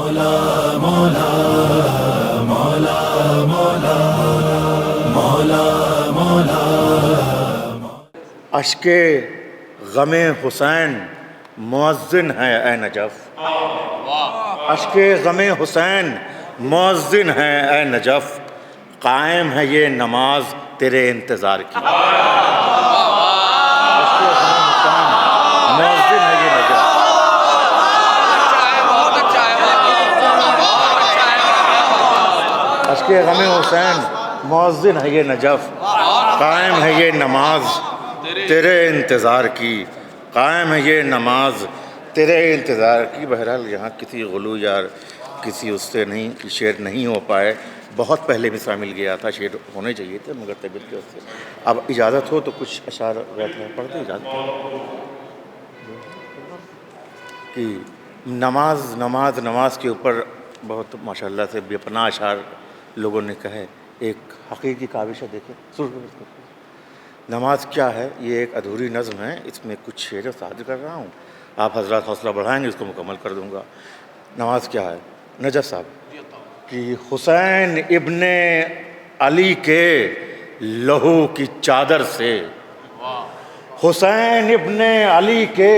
मौला मौला मौला मौला मौला मौला। अश्के गमे हुसैन मुअज्जिन है ए नजफ़, अश्के गमे हुसैन मुअज्जिन है ए नजफ़, कायम है ये नमाज तेरे इंतज़ार की। अश्के गमे हुसैन मुअज्जिन है ये नजफ़। अश्के गमे हुसैन मुअज्जिन है ये नजफ़, कायम है ये नमाज तेरे इंतज़ार की, कायम है ये नमाज तेरे इंतज़ार की। बहरहाल यहाँ किसी गुलू या किसी उससे नहीं शेर नहीं हो पाए, बहुत पहले भी शामिल गया था, शेर होने चाहिए थे मगर तबीयत की वजह से। अब इजाज़त हो तो कुछ अशार पढ़ दे इजाज़त कि नमाज नमाज नमाज के ऊपर बहुत माशाल्लाह से बेपनाह अशार लोगों ने कहे। एक हकीकी काविश है, देखें नमाज क्या है। ये एक अधूरी नज़्म है, इसमें कुछ शेर साझ कर रहा हूँ, आप हजरात हौसला बढ़ाएंगे इसको मुकम्मल कर दूँगा। नमाज क्या है नजफ़ साहब कि हुसैन इब्ने अली के लहू की चादर से, हुसैन इब्ने अली के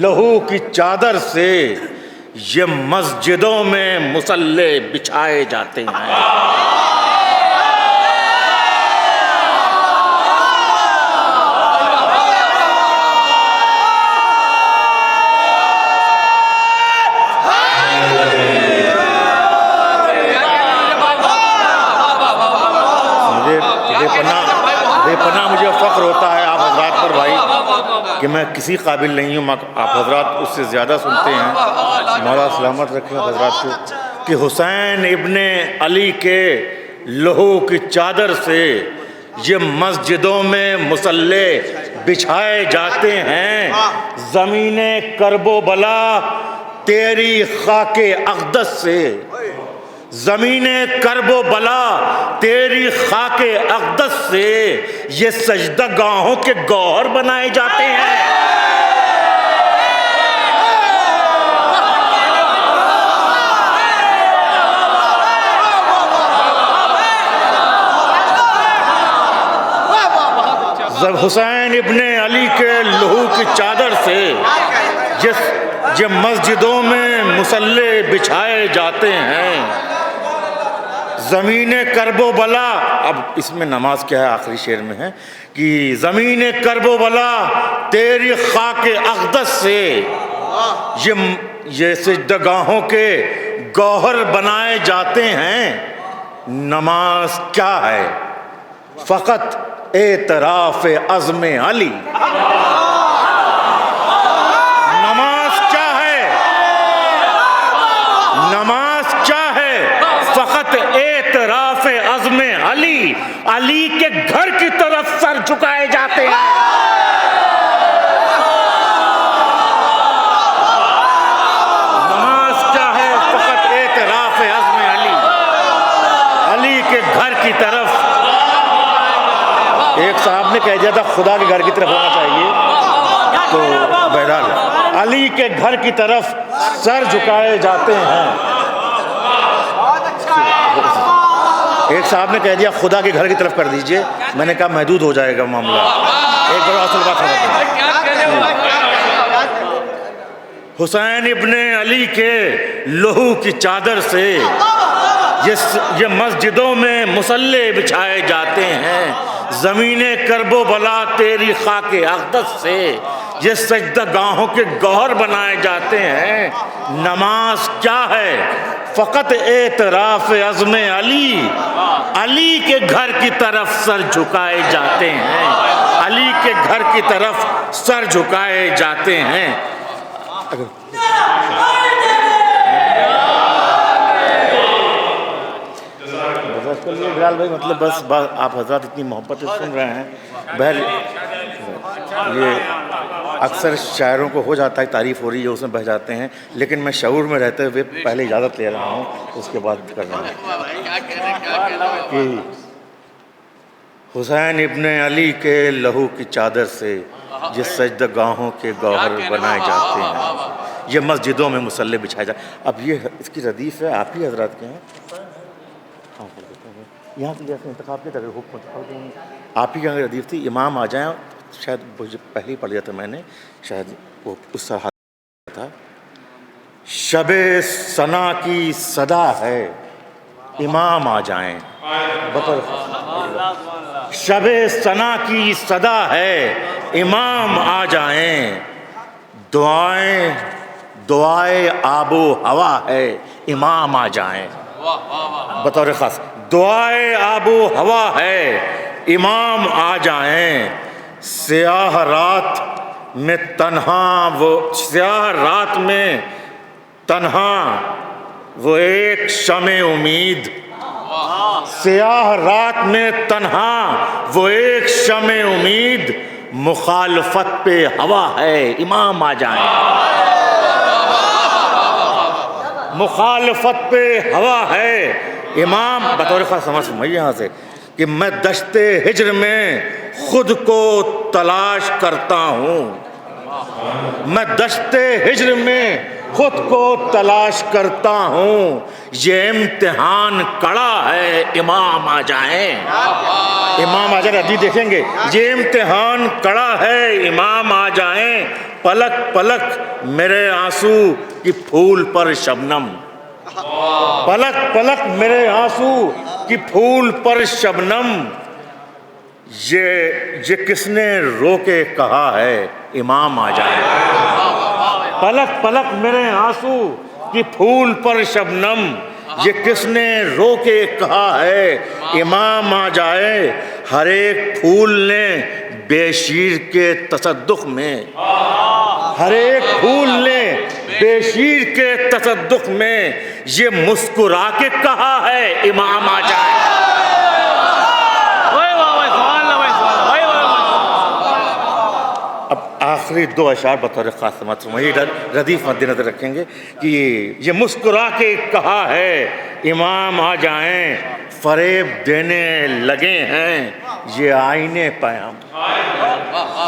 लहू की चादर से ये मस्जिदों में मुसल्ले बिछाए जाते हैं। बेपनाह मुझे फ़ख्र होता है आप हजरात पर भाई कि मैं किसी काबिल नहीं हूँ, आप हजरात उससे ज़्यादा सुनते हैं। मौला सलामत रखे हजरात को कि हुसैन इब्ने अली के लहू की चादर से ये मस्जिदों में मुसल्ले बिछाए जाते हैं। ज़मीने करबो बला तेरी खाके अक़दस से, ज़मीने करबो बला तेरी खाके अक़दस से ये सजदा गाहों के गौहर बनाए जाते हैं। जब हुसैन इब्ने अली के लहू की चादर से ये मस्जिदों में मुसल्ले बिछाए जाते हैं। ज़मीने करबो बला, अब इसमें नमाज क्या है आखिरी शेर में है कि ज़मीने करबो बला तेरी खाके अक़दस से ये सजदगाहों के गौहर बनाए जाते हैं। नमाज क्या है फ़कत एतराफ़ अज़्म अली, नमाज क्या है, नमाज क्या है फ़कत एतराफ़ अज़्म अली, अली के घर की तरफ सर झुकाए जाते हैं। नमाज क्या है फ़कत एतराफ़ अज़्म अली, अली के घर की तरफ। एक साहब ने कह दिया था खुदा के घर की तरफ होना चाहिए, तो बहरहाल अली के घर की तरफ सर झुकाए जाते हैं। एक साहब ने कह दिया खुदा के घर की तरफ कर दीजिए, मैंने कहा महदूद हो जाएगा मामला। एक बार असल बात है, हुसैन इब्ने अली के लहू की चादर से ये मस्जिदों में मुसल्ले बिछाए जाते हैं। ज़मीने करबो बला तेरी खाके अक़दस से ये सजदा गाहों के गौहर बनाए जाते हैं। नमाज क्या है फ़कत एतराफ़ अज़्म अली, अली के घर की तरफ सर झुकाए जाते हैं, अली के घर की तरफ सर झुकाए जाते हैं। बिलाल भाई मतलब बस आप हजरात इतनी मोहब्बत से सुन रहे हैं। बहर ये अक्सर शायरों को हो जाता है तारीफ़ हो रही है उसमें बह जाते हैं, लेकिन मैं शऊर में रहते हुए पहले इजाज़त ले रहा हूँ, उसके बाद कर रहा हूँ कि हुसैन इब्ने अली के लहू की चादर से जिस सजदा गाहों के गौहर बनाए जाते हैं। ये मस्जिदों में मुसल्ले बिछाए जाए। अब ये इसकी रदीफ़ है, आप ही हजरात के हैं, हाँ कर देते हैं, यहाँ के लिए इंतखाब किया था, हुक्म आप ही की रदीफ़ थी, इमाम आ जाएँ, शायद मुझे पहले ही पढ़ लिया था मैंने, शायद वो उस तरह था। शबे सना की सदा है, इमाम आ जाएं, शबे सना की सदा है, इमाम आ जाएं, दुआएं दुआए आबो हवा है, इमाम आ जाएं, बतौर खास दुआए आबो हवा है, इमाम आ जाएं, स्याह रात में तन्हा वो, स्याह रात में तन्हा वो एक शमे उम्मीद, स्याह रात में तन्हा वो एक शमे उम्मीद, मुखालफत पे हवा है, इमाम आ जाएं, मुखालफत पे हवा है, इमाम। बतौर खास समझ समझिए यहाँ से कि मैं दश्ते हिज्र में खुद को तलाश करता हूँ, मैं दश्ते हिज्र में खुद को तलाश करता हूँ, ये इम्तिहान कड़ा है, इमाम आ जाएं, इमाम आ जाए, अभी देखेंगे, ये इम्तिहान कड़ा है, इमाम आ जाएं, पलक पलक मेरे आंसू की फूल पर शबनम, पलक पलक मेरे आंसू की फूल पर शबनम, ये किसने रोके कहा है, इमाम आ जाए, पलक पलक मेरे आंसू की फूल पर शबनम, ये किसने रोके कहा है, इमाम आ जाए, हर एक फूल ने बेशीर के तसद्दुक में, हर एक फूल ने बेशीर के तसद्दुक में, ये मुस्कुरा के कहा है, इमाम आ जाए। अब आखिरी दो अशार बतौर खास समझ वही रदीफ मद्देनजर रखेंगे कि ये मुस्कुरा के कहा है, इमाम आ जाएं, फरेब देने लगे हैं ये आईने पैम,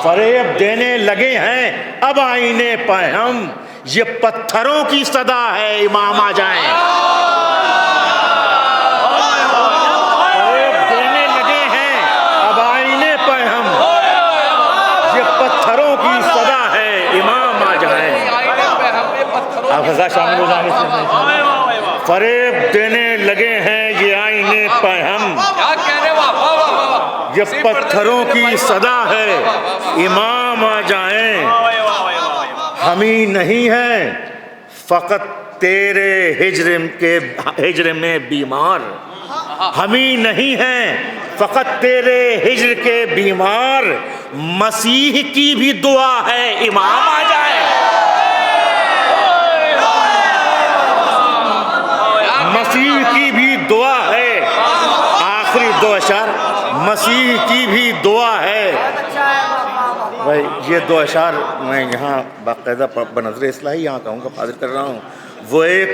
फरेब देने लगे हैं अब आईने पैम, ये पत्थरों की सदा है, इमाम आ जाएं, फरेब देने लगे हैं अब आईने पैम, ये पत्थरों की सदा है, इमाम आ जाएं, आप हज़ार शामिल हो जाएंगे, फरेब देने लगे हैं ये आईने पैम, ये पत्थरों की सदा है, इमाम आ जाएं, हम ही नहीं हैं फ़कत तेरे हिज्र में बीमार, हम ही नहीं हैं फ़कत तेरे हिज्र के बीमार, मसीह की भी दुआ है, इमाम आ जाए, मसीह की भी दुआ है, आखिरी दो अशार, मसीह की भी दुआ है। भाई ये दो अशार मैं यहाँ बाकायदा बनज़र इस्लाही यहाँ कहूँगा हाजिर कर रहा हूँ, वो एक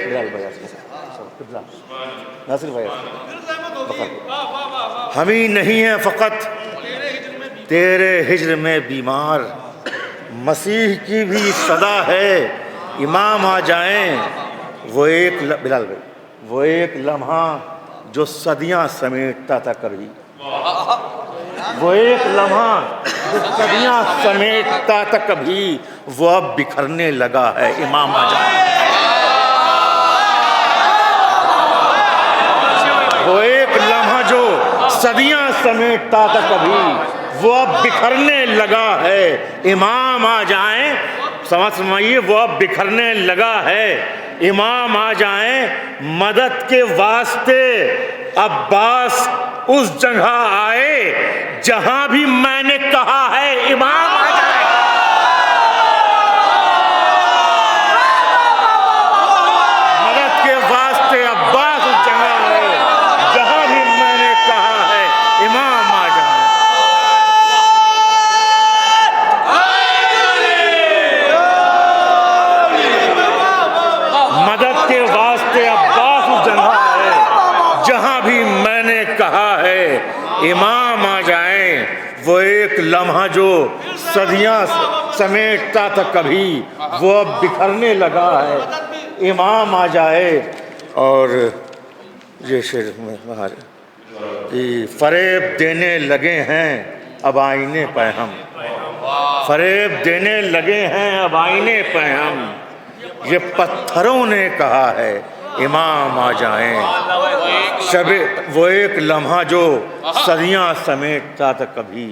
नासिर भाई, हम ही नहीं हैं फ़कत तेरे हिज्र में बीमार, मसीह की भी सदा है, इमाम आ जाएं, वो एक बिलाल भाई, वो एक लम्हा जो सदियां समेटता था कभी, वो एक लम्हा जो सदियां समेटता था कभी, वो अब बिखरने लगा है, इमाम आ जाए, वो एक लम्हा जो सदियां समेटता था कभी, वो अब बिखरने लगा है, इमाम आ जाएं, समझिए, वो अब बिखरने लगा है, इमाम आ जाएं, मदद के वास्ते अब्बास उस जगह आए जहां भी मैंने कहा है, इमाम आ जाए, मदद के वास्ते अब्बास उस जगह आए जहां भी मैंने कहा है, इमाम आ जाए, मदद के वास्ते अब्बास उस जगह आए जहां भी मैंने कहा है, इमाम आ जाएं, वो एक लम्हा जो समेटता था कभी, वो अब बिखरने लगा है। इमाम आ जाए और ये शेर में बाहर कि फरेब देने लगे हैं अब आईने पे हम, फरेब देने लगे हैं अब आईने पे हम, ये पत्थरों ने कहा है इमाम आ जाएं। शबे वो एक लम्हा जो सदियां समेटता था कभी,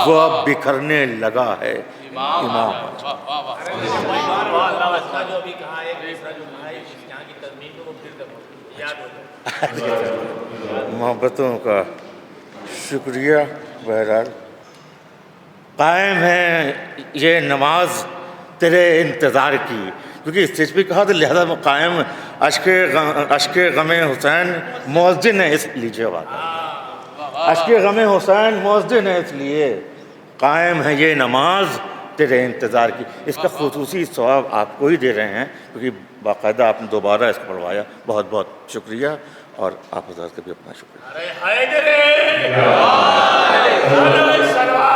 वो अब बिखरने लगा है इमाम। मोहब्बतों का शुक्रिया। बहरहाल कायम है ये नमाज तेरे इंतज़ार की, क्योंकि स्टेज पे कहा तो लिहाजा वो कायम अश्के गमे हुसैन मुअज्जिन है, इस लीजिए बात, अश्के गमे हुसैन मुअज्जिन है, इसलिए कायम है ये नमाज तेरे इंतज़ार की। इसका खुसूसी सवाब आपको ही दे रहे हैं, क्योंकि बाकायदा आपने दोबारा इसको पढ़वाया। बहुत बहुत शुक्रिया, और आप हज़रात का भी अपना शुक्रिया।